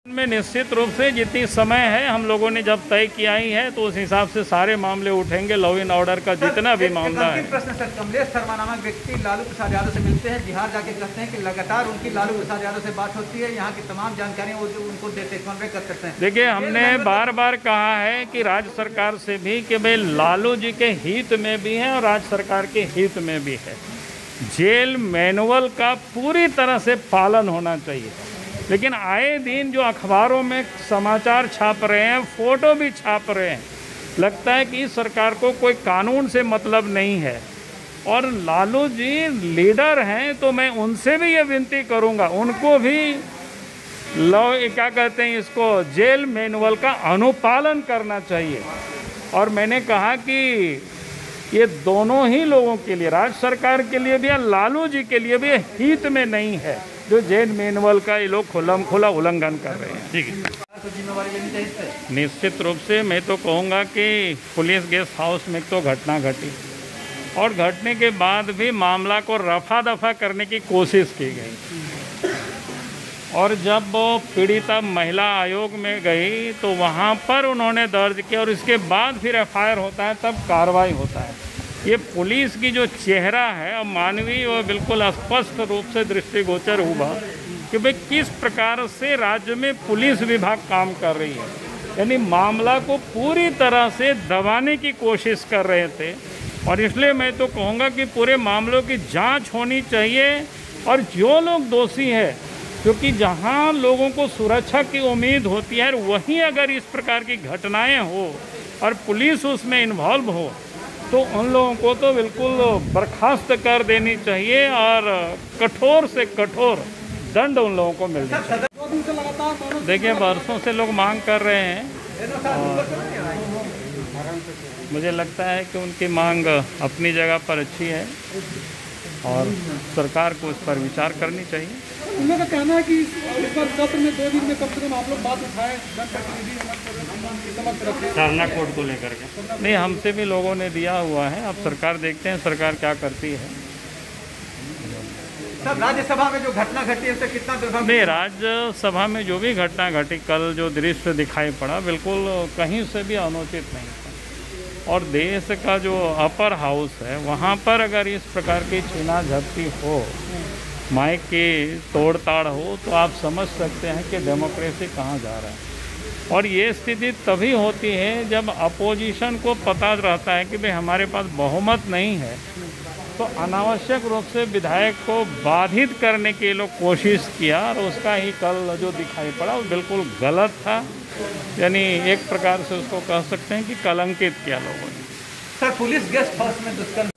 में निश्चित रूप से जितनी समय है हम लोगों ने जब तय किया ही है तो उस हिसाब से सारे मामले उठेंगे। लॉ एंड ऑर्डर का जितना भी मामला है। प्रश्न सर, कमलेश शर्मा नामक व्यक्ति लालू प्रसाद यादव से मिलते हैं, बिहार जाके कहते हैं कि लगातार उनकी लालू प्रसाद यादव से बात होती है, यहाँ की तमाम जानकारियाँ वो जो उनको देते कन्वे कर सकते हैं। देखिए, हमने बार बार कहा है कि राज्य सरकार से भी कि भाई लालू जी के हित में भी है और राज्य सरकार के हित में भी है। जेल मैनुअल का पूरी तरह से पालन होना चाहिए। लेकिन आए दिन जो अखबारों में समाचार छाप रहे हैं, फोटो भी छाप रहे हैं, लगता है कि इस सरकार को कोई कानून से मतलब नहीं है। और लालू जी लीडर हैं तो मैं उनसे भी ये विनती करूंगा, उनको भी लॉ क्या कहते हैं इसको, जेल मैनुअल का अनुपालन करना चाहिए। और मैंने कहा कि ये दोनों ही लोगों के लिए, राज्य सरकार के लिए भी और लालू जी के लिए भी हित में नहीं है जो जेल मैनुअल का ये लोग खुला उल्लंघन कर रहे हैं। ठीक है, जिम्मेवारी लेनी चाहिए। निश्चित रूप से मैं तो कहूँगा कि पुलिस गेस्ट हाउस में तो घटना घटी और घटने के बाद भी मामला को रफा दफा करने की कोशिश की गई। और जब वो पीड़िता महिला आयोग में गई तो वहाँ पर उन्होंने दर्ज किया और इसके बाद फिर एफआईआर होता है, तब कार्रवाई होता है। ये पुलिस की जो चेहरा है और मानवीय, वो बिल्कुल स्पष्ट रूप से दृष्टिगोचर हुआ कि भाई किस प्रकार से राज्य में पुलिस विभाग काम कर रही है। यानी मामला को पूरी तरह से दबाने की कोशिश कर रहे थे। और इसलिए मैं तो कहूँगा कि पूरे मामलों की जांच होनी चाहिए और जो लोग दोषी है, क्योंकि जहां लोगों को सुरक्षा की उम्मीद होती है, वहीं अगर इस प्रकार की घटनाएं हो और पुलिस उसमें इन्वॉल्व हो तो उन लोगों को तो बिल्कुल बर्खास्त कर देनी चाहिए और कठोर से कठोर दंड उन लोगों को मिलना चाहिए। देखिए, वर्षों से लोग मांग कर रहे हैं और मुझे लगता है कि उनकी मांग अपनी जगह पर अच्छी है और सरकार को इस पर विचार करनी चाहिए। उन लोगों का कहना है कि इस बार सत्र में 2 दिन में कम से कम आप लोग बात उठाएं, सरना कोड को लेकर के। नहीं, हमसे भी लोगों ने दिया हुआ है, अब सरकार देखते हैं सरकार क्या करती है। सर, राज्यसभा में जो घटना घटी है उससे कितना दुर्भाग्य? नहीं, राज्यसभा में जो भी घटना घटी, कल जो दृश्य दिखाई पड़ा, बिल्कुल कहीं से भी अनुचित नहीं था। और देश का जो अपर हाउस है वहाँ पर अगर इस प्रकार की छीना झपटी हो, माइक की तोड़ताड़ हो, तो आप समझ सकते हैं कि डेमोक्रेसी कहाँ जा रहा है। और ये स्थिति तभी होती है जब अपोजिशन को पता रहता है कि भाई हमारे पास बहुमत नहीं है, तो अनावश्यक रूप से विधायक को बाधित करने की लोग कोशिश किया और उसका ही कल जो दिखाई पड़ा वो बिल्कुल गलत था। यानी एक प्रकार से उसको कह सकते हैं कि कलंकित किया लोगों ने। सर, पुलिस गेस्ट हाउस में दुष्कर्म